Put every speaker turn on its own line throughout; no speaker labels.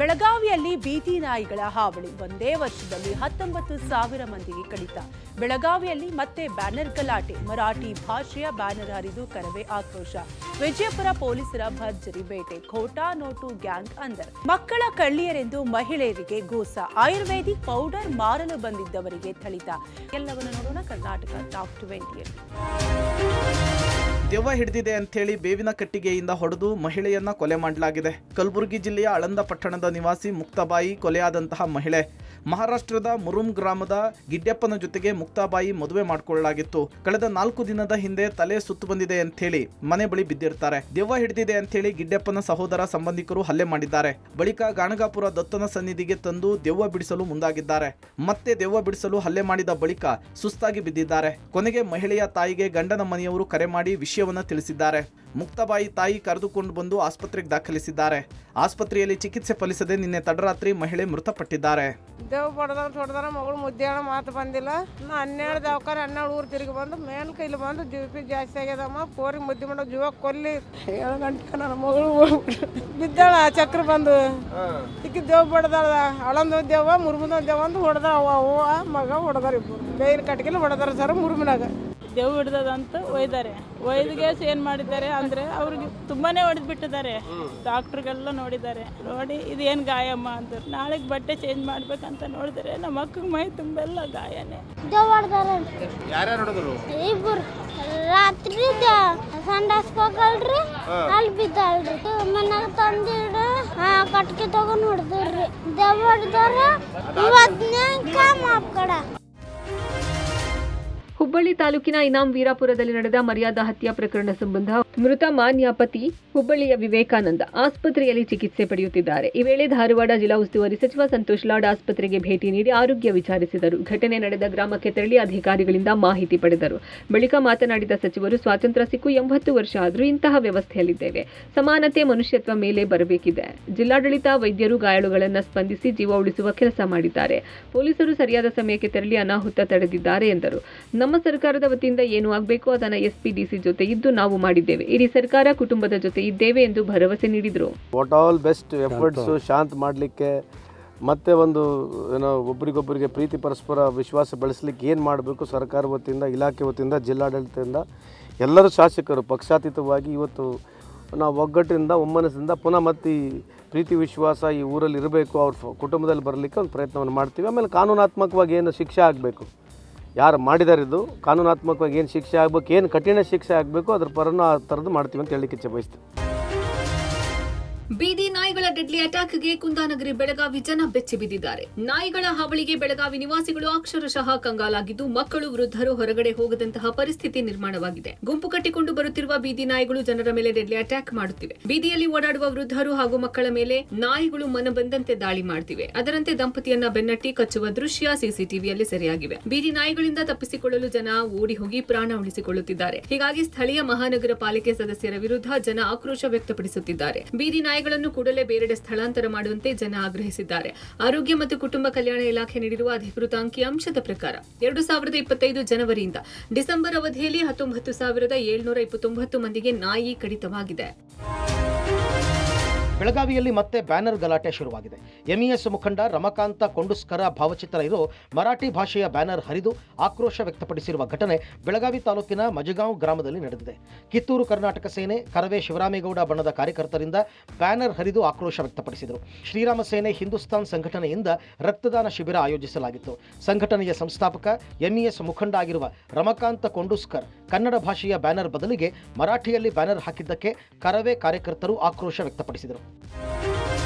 ಬೆಳಗಾವಿಯಲ್ಲಿ ಬೀದಿ ನಾಯಿಗಳ ಹಾವಳಿ ಒಂದೇ ವರ್ಷದಲ್ಲಿ 19,000 ಮಂದಿಗೆ ಕಡಿತ. ಬೆಳಗಾವಿಯಲ್ಲಿ ಮತ್ತೆ ಬ್ಯಾನರ್ ಗಲಾಟೆ, ಮರಾಠಿ ಭಾಷೆಯ ಬ್ಯಾನರ್ ಹರಿದು ಕರವೇ ಆಕ್ರೋಶ. ವಿಜಯಪುರ ಪೊಲೀಸರ ಭರ್ಜರಿ ಬೇಟೆ, ಖೋಟಾ ನೋಟು ಗ್ಯಾಂಗ್ ಅಂದರ್. ಮಕ್ಕಳ ಕಳ್ಳಿಯರೆಂದು ಮಹಿಳೆಯರಿಗೆ ಗೋಸ, ಆಯುರ್ವೇದಿಕ್ ಪೌಡರ್ ಮಾರಲು ಬಂದಿದ್ದವರಿಗೆ ಥಳಿತ. ಎಲ್ಲವನ್ನು ನೋಡೋಣ ಕರ್ನಾಟಕ ಟಾಪ್ 20.
ದೆವ್ವ ಹಿಡಿದಿದೆ ಅಂಥೇಳಿ ಬೇವಿನ ಕಟ್ಟಿಗೆಯಿಂದ ಹೊಡೆದು ಮಹಿಳೆಯನ್ನ ಕೊಲೆ ಮಾಡಲಾಗಿದೆ. ಕಲಬುರಗಿ ಜಿಲ್ಲೆಯ ಆಳಂದ ಪಟ್ಟಣದ ನಿವಾಸಿ ಮುಕ್ತಾಬಾಯಿ ಕೊಲೆಯಾದಂತಹ ಮಹಿಳೆ. ಮಹಾರಾಷ್ಟ್ರದ ಮುರುಮ್ ಗ್ರಾಮದ ಗಿಡ್ಡಪ್ಪನ ಜೊತೆಗೆ ಮುಕ್ತಾಬಾಯಿ ಮದುವೆ ಮಾಡಿಕೊಳ್ಳಲಾಗಿತ್ತು. ಕಳೆದ 4 ದಿನದ ಹಿಂದೆ ತಲೆ ಸುತ್ತು ಬಂದಿದೆ ಅಂಥೇಳಿ ಮನೆ ಬಳಿ ಬಿದ್ದಿರ್ತಾರೆ. ದೆವ್ವ ಹಿಡಿದಿದೆ ಅಂಥೇಳಿ ಗಿಡ್ಡಪ್ಪನ ಸಹೋದರ ಸಂಬಂಧಿಕರು ಹಲ್ಲೆ ಮಾಡಿದ್ದಾರೆ. ಬಳಿಕ ಗಾಣಗಾಪುರ ದತ್ತನ ಸನ್ನಿಧಿಗೆ ತಂದು ದೆವ್ವ ಬಿಡಿಸಲು ಮುಂದಾಗಿದ್ದಾರೆ. ಮತ್ತೆ ದೆವ್ವ ಬಿಡಿಸಲು ಹಲ್ಲೆ ಮಾಡಿದ ಬಳಿಕ ಸುಸ್ತಾಗಿ ಬಿದ್ದಿದ್ದಾರೆ. ಕೊನೆಗೆ ಮಹಿಳೆಯ ತಾಯಿಗೆ ಗಂಡನ ಮನೆಯವರು ಕರೆ ಮಾಡಿ ವಿಷಯವನ್ನ ತಿಳಿಸಿದ್ದಾರೆ. ಮುಕ್ತಾಬಾಯಿ ತಾಯಿ ಕರೆದುಕೊಂಡು ಬಂದು ಆಸ್ಪತ್ರೆಗೆ ದಾಖಲಿಸಿದ್ದಾರೆ. ಆಸ್ಪತ್ರೆಯಲ್ಲಿ ಚಿಕಿತ್ಸೆ ಫಲಿಸದೆ ನಿನ್ನೆ ತಡರಾತ್ರಿ ಮಹಿಳೆ ಮೃತಪಟ್ಟಿದ್ದಾರೆ.
ದೇವ್ ಹೊಡೆದಾರ ಮಗಳು ಮುದ್ದೆ ಮಾತು ಬಂದಿಲ್ಲ. 12 ದವಾಖಾನೆ 12 ಊರು ತಿರುಗಿ ಬಂದು ಮೇಲ್ ಕೈಲಿ ಬಂದು ಬಿ ಜಾಸ್ತಿ ಆಗ್ಯದಮ್ಮ, ಪೋರಿ ಮುದ್ದೆ ಮಾಡೋ ಜೀವ ಕೊಲ್ಲಿ 7 ಗಂಟೆ ನನ್ನ ಮಗಳು ಬಿದ್ದಾಳ. ಚಕ್ರ ಬಂದು ಈಗ ದೇವ್ ಬಡ್ದಾಳ. ಅಳಂದ ದೇವ ಮುರುಮದ ದೇವ ಅಂತ ಹೊಡೆದ ಅವ್ವ ಮಗ ಹೊಡೆದಾರ. ಇಬ್ಬರು ಬೇಯಿನ ಕಟ್ಗೆಲ್ಲ ಹೊಡೆದಾರ ಸರ್. ಮುರುಮಿನಾಗ
ದೇವ್ ಹಿಡ್ದದಂತ ಒಯ್ದಾರೆ. ಒಯ್ದಿಗೆ ಏನು ಮಾಡಿದ್ದಾರೆ ಅಂದರೆ ಅವ್ರಿಗೆ ತುಂಬಾನೇ ಹೊಡೆದು ಬಿಟ್ಟಿದ್ದಾರೆ. ಡಾಕ್ಟ್ರಿಗೆಲ್ಲ ನೋಡಿದ್ದಾರೆ. ನೋಡಿ ಇದೇನು ಗಾಯಮ್ಮ ಅಂತ. ನಾಳೆಗೆ ಬಟ್ಟೆ ಚೇಂಜ್ ಮಾಡ್ಬೇಕಂತ ನೋಡಿದರೆ ನಮ್ಮ ಅಕ್ಕಗೆ ಮೈ ತುಂಬೆಲ್ಲ ಗಾಯನೇ.
ಇಬ್ಬರು ರಾತ್ರಿ ಸಂಡಾಸ್ಗೆ ಹೋಗಲ್ರಿ, ಅಲ್ಲಿ ಬಿದ್ದಾಳ್ರಿ. ಮನ್ಯಾಗ ತಂದಿಡ ಕಟ್ಗೆ ತಗೊಂಡ್ ಹೊಡೆದ್ರಿ. ದೇವ್ ಹೊಡೆದಾರ ಇವತ್ತಿನ ಮಾಪ್ ಕಡ.
ಹುಬ್ಬಳ್ಳಿ ತಾಲೂಕಿನ ಇನಾಂ ವೀರಾಪುರದಲ್ಲಿ ನಡೆದ ಮರ್ಯಾದಾ ಹತ್ಯೆ ಪ್ರಕರಣ ಸಂಬಂಧ ಮೃತ ಮಾನ್ಯ ಪತಿ ಹುಬ್ಬಳ್ಳಿಯ ವಿವೇಕಾನಂದ ಆಸ್ಪತ್ರೆಯಲ್ಲಿ ಚಿಕಿತ್ಸೆ ಪಡೆಯುತ್ತಿದ್ದಾರೆ. ಈ ವೇಳೆ ಧಾರವಾಡ ಜಿಲ್ಲಾ ಉಸ್ತುವಾರಿ ಸಚಿವ ಸಂತೋಷ್ ಲಾಡ್ ಆಸ್ಪತ್ರೆಗೆ ಭೇಟಿ ನೀಡಿ ಆರೋಗ್ಯ ವಿಚಾರಿಸಿದರು. ಘಟನೆ ನಡೆದ ಗ್ರಾಮಕ್ಕೆ ತೆರಳಿ ಅಧಿಕಾರಿಗಳಿಂದ ಮಾಹಿತಿ ಪಡೆದರು. ಬಳಿಕ ಮಾತನಾಡಿದ ಸಚಿವರು, ಸ್ವಾತಂತ್ರ್ಯ ಸಿಕ್ಕು 80 ವರ್ಷ ಆದರೂ ಇಂತಹ ವ್ಯವಸ್ಥೆಯಲ್ಲಿದ್ದೇವೆ. ಸಮಾನತೆ, ಮನುಷ್ಯತ್ವ ಮೇಲೆ ಬರಬೇಕಿದೆ. ಜಿಲ್ಲಾಡಳಿತ, ವೈದ್ಯರು ಗಾಯಾಳುಗಳನ್ನು ಸ್ಪಂದಿಸಿ ಜೀವ ಉಳಿಸುವ ಕೆಲಸ ಮಾಡಿದ್ದಾರೆ. ಪೊಲೀಸರು ಸರಿಯಾದ ಸಮಯಕ್ಕೆ ತೆರಳಿ ಅನಾಹುತ ತಡೆದಿದ್ದಾರೆ ಎಂದರು. ನಮ್ಮ ಸರ್ಕಾರದ ವತಿಯಿಂದ ಏನು ಆಗಬೇಕು ಅದನ್ನು ಎಸ್ಪಿ-ಡಿಸಿ ಜೊತೆ ಇದ್ದು ನಾವು ಮಾಡಿದ್ದೇವೆ. ಇಡೀ ಸರ್ಕಾರ ಕುಟುಂಬದ ಜೊತೆ ಇದ್ದೇವೆ ಎಂದು ಭರವಸೆ ನೀಡಿದರು.
ವಾಟ್ ಆಲ್ ಬೆಸ್ಟ್ ಎಫರ್ಟ್ಸ್ ಶಾಂತ ಮಾಡಲಿಕ್ಕೆ ಮತ್ತೆ ಒಂದು ಒಬ್ಬರಿಗೊಬ್ಬರಿಗೆ ಪ್ರೀತಿ ಪರಸ್ಪರ ವಿಶ್ವಾಸ ಬೆಳೆಸಲಿಕ್ಕೆ ಏನು ಮಾಡಬೇಕು ಸರ್ಕಾರ ವತಿಯಿಂದ, ಇಲಾಖೆ ವತಿಯಿಂದ, ಜಿಲ್ಲಾಡಳಿತದಿಂದ ಎಲ್ಲರೂ ಶಾಸಕರು ಪಕ್ಷಾತೀತವಾಗಿ ಇವತ್ತು ನಾವು ಒಗ್ಗಟ್ಟಿನಿಂದ ಒಮ್ಮನಸ್ಸಿಂದ ಪುನಃ ಮತ್ತೆ ಈ ಪ್ರೀತಿ ವಿಶ್ವಾಸ ಈ ಊರಲ್ಲಿ ಇರಬೇಕು, ಅವ್ರ ಕುಟುಂಬದಲ್ಲಿ ಬರಲಿಕ್ಕೆ ಒಂದು ಪ್ರಯತ್ನವನ್ನು ಮಾಡ್ತೀವಿ. ಆಮೇಲೆ ಕಾನೂನಾತ್ಮಕವಾಗಿ ಏನು ಶಿಕ್ಷೆ ಆಗಬೇಕು, ಯಾರು ಮಾಡಿದಾರಿದ್ದು ಕಾನೂನಾತ್ಮಕವಾಗಿ ಏನು ಶಿಕ್ಷೆ ಆಗಬೇಕು, ಏನು ಕಠಿಣ ಶಿಕ್ಷೆ ಆಗಬೇಕು ಅದ್ರ ಪರನೂ ಆ ಥರದ್ದು ಮಾಡ್ತೀವಿ ಅಂತ ಹೇಳಲಿಕ್ಕೆ ಇಚ್ಛೆ ಬಯಸ್ತೀವಿ.
ಬೀದಿ ನಾಯಿಗಳ ಡೆಡ್ಲಿ ಅಟ್ಯಾಕ್ಗೆ ಕುಂದಾನಗರಿ ಬೆಳಗಾವಿ ಜನ ಬೆಚ್ಚಿ ಬಿದ್ದಿದ್ದಾರೆ. ನಾಯಿಗಳ ಹಾವಳಿಗೆ ಬೆಳಗಾವಿ ನಿವಾಸಿಗಳು ಅಕ್ಷರಶಃ ಕಂಗಾಲಾಗಿದ್ದು, ಮಕ್ಕಳು, ವೃದ್ಧರು ಹೊರಗಡೆ ಹೋಗದಂತಹ ಪರಿಸ್ಥಿತಿ ನಿರ್ಮಾಣವಾಗಿದೆ. ಗುಂಪು ಕಟ್ಟಿಕೊಂಡು ಬರುತ್ತಿರುವ ಬೀದಿ ನಾಯಿಗಳು ಜನರ ಮೇಲೆ ಡೆಡ್ಲಿ ಅಟ್ಯಾಕ್ ಮಾಡುತ್ತಿವೆ. ಬೀದಿಯಲ್ಲಿ ಓಡಾಡುವ ವೃದ್ಧರು ಹಾಗೂ ಮಕ್ಕಳ ಮೇಲೆ ನಾಯಿಗಳು ಮನ ಬಂದಂತೆ ದಾಳಿ ಮಾಡುತ್ತಿವೆ. ಅದರಂತೆ ದಂಪತಿಯನ್ನ ಬೆನ್ನಟ್ಟಿ ಕಚ್ಚುವ ದೃಶ್ಯ ಸಿಸಿಟಿವಿಯಲ್ಲಿ ಸೆರೆಯಾಗಿವೆ. ಬೀದಿ ನಾಯಿಗಳಿಂದ ತಪ್ಪಿಸಿಕೊಳ್ಳಲು ಜನ ಓಡಿ ಹೋಗಿ ಪ್ರಾಣ ಉಳಿಸಿಕೊಳ್ಳುತ್ತಿದ್ದಾರೆ. ಹೀಗಾಗಿ ಸ್ಥಳೀಯ ಮಹಾನಗರ ಪಾಲಿಕೆ ಸದಸ್ಯರ ವಿರುದ್ಧ ಜನ ಆಕ್ರೋಶ ವ್ಯಕ್ತಪಡಿಸುತ್ತಿದ್ದಾರೆ. ಬೀದಿ ನಾಯಿಗಳನ್ನು ಕೂಡಲೇ ಬೇರೆಡೆ ಸ್ಥಳಾಂತರ ಮಾಡುವಂತೆ ಜನ ಆಗ್ರಹಿಸಿದ್ದಾರೆ. ಆರೋಗ್ಯ ಮತ್ತು ಕುಟುಂಬ ಕಲ್ಯಾಣ ಇಲಾಖೆ ನೀಡಿರುವ ಅಧಿಕೃತ ಅಂಕಿಅಂಶದ ಪ್ರಕಾರ 2025 ಜನವರಿಯಿಂದ ಡಿಸೆಂಬರ್ ಅವಧಿಯಲ್ಲಿ 19,729 ಮಂದಿಗೆ ನಾಯಿ ಕಡಿತವಾಗಿದೆ.
ಬೆಳಗಾವಿಯಲ್ಲಿ ಮತ್ತೆ ಬ್ಯಾನರ್ ಗಲಾಟೆ ಶುರುವಾಗಿದೆ. ಎಂಇಎಸ್ ಮುಖಂಡ ರಮಕಾಂತ ಕೊಂಡುಸ್ಕರ ಭಾವಚಿತ್ರ ಇರೋ ಮರಾಠಿ ಭಾಷೆಯ ಬ್ಯಾನರ್ ಹರಿದು ಆಕ್ರೋಶ ವ್ಯಕ್ತಪಡಿಸಿರುವ ಘಟನೆ ಬೆಳಗಾವಿ ತಾಲೂಕಿನ ಮಜಗಾಂವ್ ಗ್ರಾಮದಲ್ಲಿ ನಡೆದಿದೆ. ಕಿತ್ತೂರು ಕರ್ನಾಟಕ ಸೇನೆ, ಕರವೇ ಶಿವರಾಮೇಗೌಡ ಬಣದ ಕಾರ್ಯಕರ್ತರಿಂದ ಬ್ಯಾನರ್ ಹರಿದು ಆಕ್ರೋಶ ವ್ಯಕ್ತಪಡಿಸಿದರು. ಶ್ರೀರಾಮ ಸೇನೆ, ಹಿಂದೂಸ್ತಾನ್ ಸಂಘಟನೆಯಿಂದ ರಕ್ತದಾನ ಶಿಬಿರ ಆಯೋಜಿಸಲಾಗಿತ್ತು. ಸಂಘಟನೆಯ ಸಂಸ್ಥಾಪಕ ಎಂಇಎಸ್ ಮುಖಂಡ ಆಗಿರುವ ರಮಕಾಂತ ಕೊಂಡುಸ್ಕರ್ ಕನ್ನಡ ಭಾಷೆಯ ಬ್ಯಾನರ್ ಬದಲಿಗೆ ಮರಾಠಿಯಲ್ಲಿ ಬ್ಯಾನರ್ ಹಾಕಿದ್ದಕ್ಕೆ ಕರವೇ ಕಾರ್ಯಕರ್ತರು ಆಕ್ರೋಶ ವ್ಯಕ್ತಪಡಿಸಿದರು.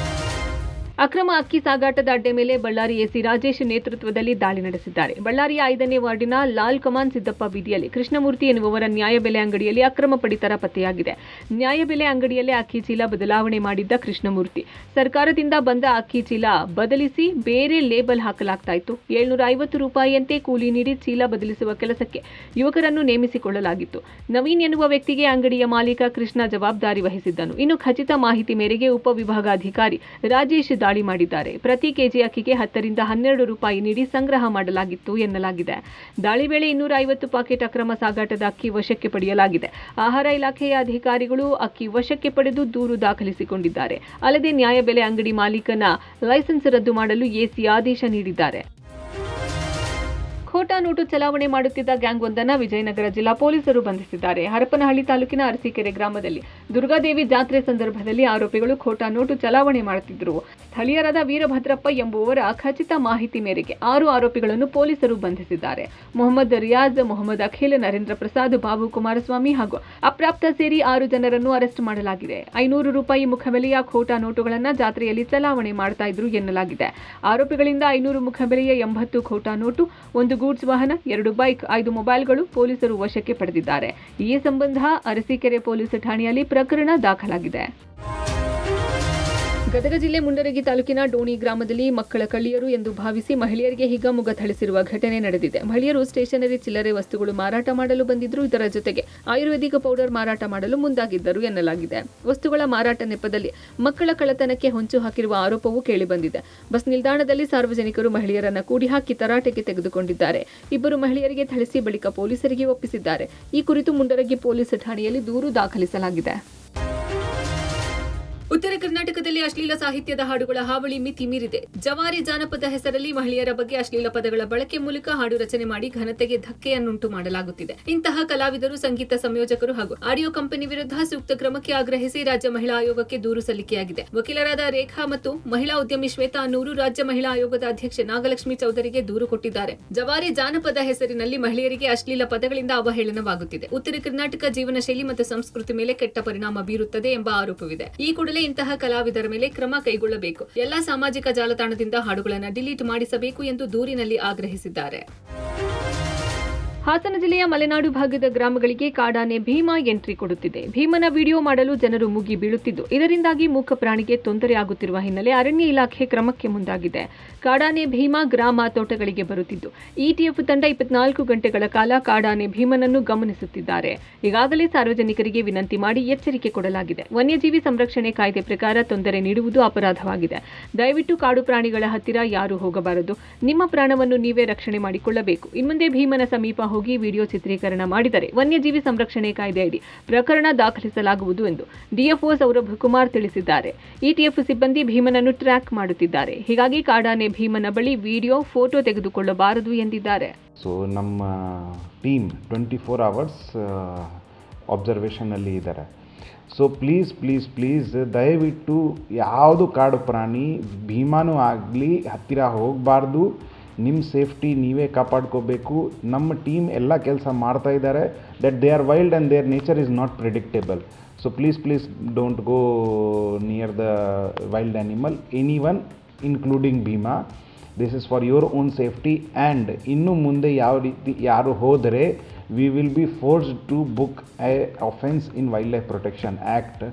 ಅಕ್ರಮ ಅಕ್ಕಿ ಸಾಗಾಟದ ಅಡ್ಡೆ ಮೇಲೆ ಬಳ್ಳಾರಿ ಎಸಿ ರಾಜೇಶ್ ನೇತೃತ್ವದಲ್ಲಿ ದಾಳಿ ನಡೆಸಿದ್ದಾರೆ. ಬಳ್ಳಾರಿಯ 5ನೇ ವಾರ್ಡಿನ ಲಾಲ್ ಕಮಾನ್ ಸಿದ್ದಪ್ಪ ಬೀದಿಯಲ್ಲಿ ಕೃಷ್ಣಮೂರ್ತಿ ಎನ್ನುವವರ ನ್ಯಾಯಬೆಲೆ ಅಂಗಡಿಯಲ್ಲಿ ಅಕ್ರಮ ಪಡಿತರ ಪತ್ತೆಯಾಗಿದೆ. ನ್ಯಾಯಬೆಲೆ ಅಂಗಡಿಯಲ್ಲೇ ಅಕ್ಕಿ ಚೀಲ ಬದಲಾವಣೆ ಮಾಡಿದ್ದ ಕೃಷ್ಣಮೂರ್ತಿ, ಸರ್ಕಾರದಿಂದ ಬಂದ ಅಕ್ಕಿ ಚೀಲ ಬದಲಿಸಿ ಬೇರೆ ಲೇಬಲ್ ಹಾಕಲಾಗ್ತಾ ಇತ್ತು. 750 ರೂಪಾಯಿಯಂತೆ ಕೂಲಿ ನೀಡಿ ಚೀಲ ಬದಲಿಸುವ ಕೆಲಸಕ್ಕೆ ಯುವಕರನ್ನು ನೇಮಿಸಿಕೊಳ್ಳಲಾಗಿತ್ತು. ನವೀನ್ ಎನ್ನುವ ವ್ಯಕ್ತಿಗೆ ಅಂಗಡಿಯ ಮಾಲೀಕ ಕೃಷ್ಣ ಜವಾಬ್ದಾರಿ ವಹಿಸಿದ್ದನು. ಇನ್ನು ಖಚಿತ ಮಾಹಿತಿ ಮೇರೆಗೆ ಉಪವಿಭಾಗಾಧಿಕಾರಿ ರಾಜೇಶ್ ದಾಳಿ ಮಾಡಿದ್ದಾರೆ. ಪ್ರತಿ ಕೆಜಿ ಅಕ್ಕಿಗೆ 10 ರಿಂದ 12 ರೂಪಾಯಿ ನೀಡಿ ಸಂಗ್ರಹ ಮಾಡಲಾಗಿತ್ತು ಎನ್ನಲಾಗಿದೆ. ದಾಳಿ ವೇಳೆ 250 ಪಾಕೆಟ್ ಅಕ್ರಮ ಸಾಗಾಟದ ಅಕ್ಕಿ ವಶಕ್ಕೆ ಪಡೆಯಲಾಗಿದೆ. ಆಹಾರ ಇಲಾಖೆಯ ಅಧಿಕಾರಿಗಳು ಅಕ್ಕಿ ವಶಕ್ಕೆ ಪಡೆದು ದೂರು ದಾಖಲಿಸಿಕೊಂಡಿದ್ದಾರೆ. ಅಲ್ಲದೆ ನ್ಯಾಯಬೆಲೆ ಅಂಗಡಿ ಮಾಲೀಕನ ಲೈಸೆನ್ಸ್ ರದ್ದು ಮಾಡಲು ಎಸಿ ಆದೇಶ ನೀಡಿದ್ದಾರೆ. ಖೋಟಾ ನೋಟು ಚಲಾವಣೆ ಮಾಡುತ್ತಿದ್ದ ಗ್ಯಾಂಗ್ ಒಂದನ್ನು ವಿಜಯನಗರ ಜಿಲ್ಲಾ ಪೊಲೀಸರು ಬಂಧಿಸಿದ್ದಾರೆ. ಹರಪನಹಳ್ಳಿ ತಾಲೂಕಿನ ಅರಸೀಕೆರೆ ಗ್ರಾಮದಲ್ಲಿ ದುರ್ಗಾದೇವಿ ಜಾತ್ರೆ ಸಂದರ್ಭದಲ್ಲಿ ಆರೋಪಿಗಳು ಖೋಟಾ ನೋಟು ಚಲಾವಣೆ ಮಾಡುತ್ತಿದ್ದರು. ಸ್ಥಳೀಯರಾದ ವೀರಭದ್ರಪ್ಪ ಎಂಬುವರ ಖಚಿತ ಮಾಹಿತಿ ಮೇರೆಗೆ 6 ಆರೋಪಿಗಳನ್ನು ಪೊಲೀಸರು ಬಂಧಿಸಿದ್ದಾರೆ. ಮೊಹಮ್ಮದ್ ರಿಯಾಜ್, ಮೊಹಮ್ಮದ್ ಅಖಿಲ್, ನರೇಂದ್ರ ಪ್ರಸಾದ್, ಬಾಬು ಕುಮಾರಸ್ವಾಮಿ ಹಾಗೂ ಅಪ್ರಾಪ್ತ ಸೇರಿ 6 ಜನರನ್ನು ಅರೆಸ್ಟ್ ಮಾಡಲಾಗಿದೆ. 500 ರೂಪಾಯಿ ಮುಖಬೆಲೆಯ ಖೋಟಾ ನೋಟುಗಳನ್ನು ಜಾತ್ರೆಯಲ್ಲಿ ಚಲಾವಣೆ ಮಾಡ್ತಾ ಇದ್ರು ಎನ್ನಲಾಗಿದೆ. ಆರೋಪಿಗಳಿಂದ 500 ಮುಖಬೆಲೆಯ 80 ಖೋಟಾ ನೋಟು, 1 ಗೂಡ್ಸ್ ವಾಹನ, 2 ಬೈಕ್, 5 ಮೊಬೈಲ್ಗಳು ಪೊಲೀಸರು ವಶಕ್ಕೆ ಪಡೆದಿದ್ದಾರೆ. ಈ ಸಂಬಂಧ ಅರಸೀಕೆರೆ ಪೊಲೀಸ್ ಠಾಣೆಯಲ್ಲಿ ಪ್ರಕರಣ ದಾಖಲಾಗಿದೆ. ಗದಗ ಜಿಲ್ಲೆ ಮುಂಡರಗಿ ತಾಲೂಕಿನ ಡೋಣಿ ಗ್ರಾಮದಲ್ಲಿ ಮಕ್ಕಳ ಕಳ್ಳಿಯರು ಎಂದು ಭಾವಿಸಿ ಮಹಿಳೆಯರಿಗೆ ಹಿಗ್ಗಾಮುಗ್ಗ ಥಳಿಸಿರುವ ಘಟನೆ ನಡೆದಿದೆ. ಮಹಿಳೆಯರು ಸ್ಟೇಷನರಿ ಚಿಲ್ಲರೆ ವಸ್ತುಗಳು ಮಾರಾಟ ಮಾಡಲು ಬಂದಿದ್ರು. ಇದರ ಜೊತೆಗೆ ಆಯುರ್ವೇದಿಕ ಪೌಡರ್ ಮಾರಾಟ ಮಾಡಲು ಮುಂದಾಗಿದ್ದರು ಎನ್ನಲಾಗಿದೆ. ವಸ್ತುಗಳ ಮಾರಾಟ ನೆಪದಲ್ಲಿ ಮಕ್ಕಳ ಕಳ್ಳತನಕ್ಕೆ ಹೊಂಚು ಹಾಕಿರುವ ಆರೋಪವೂ ಕೇಳಿಬಂದಿದೆ. ಬಸ್ ನಿಲ್ದಾಣದಲ್ಲಿ ಸಾರ್ವಜನಿಕರು ಮಹಿಳೆಯರನ್ನ ಕೂಡಿ ಹಾಕಿ ತರಾಟೆಗೆ ತೆಗೆದುಕೊಂಡಿದ್ದಾರೆ. 2 ಮಹಿಳೆಯರಿಗೆ ಥಳಿಸಿ ಬಳಿಕ ಪೊಲೀಸರಿಗೆ ಒಪ್ಪಿಸಿದ್ದಾರೆ. ಈ ಕುರಿತು ಮುಂಡರಗಿ ಪೊಲೀಸ್ ಠಾಣೆಯಲ್ಲಿ ದೂರು ದಾಖಲಿಸಲಾಗಿದೆ. ಉತ್ತರ ಕರ್ನಾಟಕದಲ್ಲಿ ಅಶ್ಲೀಲ ಸಾಹಿತ್ಯದ ಹಾಡುಗಳ ಹಾವಳಿ ಮಿತಿ ಮೀರಿದೆ. ಜವಾರಿ ಜಾನಪದ ಹೆಸರಲ್ಲಿ ಮಹಿಳೆಯರ ಬಗ್ಗೆ ಅಶ್ಲೀಲ ಪದಗಳ ಬಳಕೆ ಮೂಲಕ ಹಾಡು ರಚನೆ ಮಾಡಿ ಘನತೆಗೆ ಧಕ್ಕೆಯನ್ನುಂಟು ಮಾಡಲಾಗುತ್ತಿದೆ. ಇಂತಹ ಕಲಾವಿದರು, ಸಂಗೀತ ಸಂಯೋಜಕರು ಹಾಗೂ ಆಡಿಯೋ ಕಂಪನಿ ವಿರುದ್ಧ ಸೂಕ್ತ ಕ್ರಮಕ್ಕೆ ಆಗ್ರಹಿಸಿ ರಾಜ್ಯ ಮಹಿಳಾ ಆಯೋಗಕ್ಕೆ ದೂರು ಸಲ್ಲಿಕೆಯಾಗಿದೆ. ವಕೀಲರಾದ ರೇಖಾ ಮತ್ತು ಮಹಿಳಾ ಉದ್ಯಮಿ ಶ್ವೇತಾ ಅನ್ನೂರು ರಾಜ್ಯ ಮಹಿಳಾ ಆಯೋಗದ ಅಧ್ಯಕ್ಷೆ ನಾಗಲಕ್ಷ್ಮಿ ಚೌಧರಿಗೆ ದೂರು ಕೊಟ್ಟಿದ್ದಾರೆ. ಜವಾರಿ ಜಾನಪದ ಹೆಸರಿನಲ್ಲಿ ಮಹಿಳೆಯರಿಗೆ ಅಶ್ಲೀಲ ಪದಗಳಿಂದ ಅವಹೇಳನವಾಗುತ್ತಿದೆ. ಉತ್ತರ ಕರ್ನಾಟಕ ಜೀವನ ಶೈಲಿ ಮತ್ತು ಸಂಸ್ಕೃತಿ ಮೇಲೆ ಕೆಟ್ಟ ಪರಿಣಾಮ ಬೀರುತ್ತದೆ ಎಂಬ ಆರೋಪವಿದೆ. ಈ ಕೂಡಲೇ ಇಂತಹ ಕಲಾವಿದರ ಮೇಲೆ ಕ್ರಮ ಕೈಗೊಳ್ಳಬೇಕು. ಎಲ್ಲಾ ಸಾಮಾಜಿಕ ಜಾಲತಾಣದಿಂದ ಹಾಡುಗಳನ್ನು ಡಿಲೀಟ್ ಮಾಡಿಸಬೇಕು ಎಂದು ದೂರಿನಲ್ಲಿ ಆಗ್ರಹಿಸಿದ್ದಾರೆ. ಹಾಸನ ಜಿಲ್ಲೆಯ ಮಲೆನಾಡು ಭಾಗದ ಗ್ರಾಮಗಳಿಗೆ ಕಾಡಾನೆ ಭೀಮಾ ಎಂಟ್ರಿ ಕೊಡುತ್ತಿದೆ. ಭೀಮನ ವಿಡಿಯೋ ಮಾಡಲು ಜನರು ಮುಗಿ ಬೀಳುತ್ತಿದ್ದು, ಇದರಿಂದಾಗಿ ಮೂಕ ಪ್ರಾಣಿಗೆ ತೊಂದರೆ ಆಗುತ್ತಿರುವ ಹಿನ್ನೆಲೆ ಅರಣ್ಯ ಇಲಾಖೆ ಕ್ರಮಕ್ಕೆ ಮುಂದಾಗಿದೆ. ಕಾಡಾನೆ ಭೀಮಾ ಗ್ರಾಮ ತೋಟಗಳಿಗೆ ಬರುತ್ತಿದ್ದು, ಇಟಿಎಫ್ ತಂಡ 24 ಗಂಟೆಗಳ ಕಾಲ ಕಾಡಾನೆ ಭೀಮನನ್ನು ಗಮನಿಸುತ್ತಿದ್ದಾರೆ. ಈಗಾಗಲೇ ಸಾರ್ವಜನಿಕರಿಗೆ ವಿನಂತಿ ಮಾಡಿ ಎಚ್ಚರಿಕೆ ಕೊಡಲಾಗಿದೆ. ವನ್ಯಜೀವಿ ಸಂರಕ್ಷಣೆ ಕಾಯ್ದೆ ಪ್ರಕಾರ ತೊಂದರೆ ನೀಡುವುದು ಅಪರಾಧವಾಗಿದೆ. ದಯವಿಟ್ಟು ಕಾಡು ಪ್ರಾಣಿಗಳ ಹತ್ತಿರ ಯಾರೂ ಹೋಗಬಾರದು. ನಿಮ್ಮ ಪ್ರಾಣವನ್ನು ನೀವೇ ರಕ್ಷಣೆ ಮಾಡಿಕೊಳ್ಳಬೇಕು. ಇನ್ಮುಂದೆ ಭೀಮನ ಸಮೀಪ ಹೋಗಿ ವಿಡಿಯೋ ಚಿತ್ರೀಕರಣ ಮಾಡಿದರೆ ವನ್ಯಜೀವಿ ಸಂರಕ್ಷಣೆ ಕಾಯ್ದೆ ಅಡಿ ಪ್ರಕರಣ ದಾಖಲಿಸಲಾಗುವುದು ಎಂದು ಡಿಎಫ್ಒ ಸೌರಭ್ ಕುಮಾರ್ ತಿಳಿಸಿದ್ದಾರೆ. ಇಟಿಎಫ್ ಸಿಬ್ಬಂದಿ ಭೀಮನನ್ನು ಟ್ರ್ಯಾಕ್ ಮಾಡುತ್ತಿದ್ದಾರೆ. ಹೀಗಾಗಿ ಕಾಡಾನೆ ಭೀಮನ ಬಳಿ ವಿಡಿಯೋ, ಫೋಟೋ ತೆಗೆದುಕೊಳ್ಳಬಾರದು ಎಂದಿದ್ದಾರೆ.
ಸೊ ನಮ್ಮ ಟೀಮ್ 24 ಅವರ್ಸ್ ಅಬ್ಸರ್ವೇಷನಲ್ಲಿ ಇದ್ದಾರೆ. ಸೊ ಪ್ಲೀಸ್ ದಯವಿಟ್ಟು ಯಾವುದು ಕಾಡು ಪ್ರಾಣಿ ಭೀಮಾನೂ ಆಗಲಿ ಹತ್ತಿರ ಹೋಗಬಾರ್ದು. ನಿಮ್ಮ ಸೇಫ್ಟಿ ನೀವೇ ಕಾಪಾಡ್ಕೋಬೇಕು. ನಮ್ಮ ಟೀಮ್ ಎಲ್ಲ ಕೆಲಸ ಮಾಡ್ತಾ ಇದ್ದಾರೆ. That they are wild and their nature is not predictable. So please don't go near the wild animal, anyone including Bhima. This is for your own safety. And ಇನ್ನು ಮುಂದೆ ಯಾವ ರೀತಿ ಯಾರು ಹೋದರೆ we will be forced to book a offence in wildlife protection act.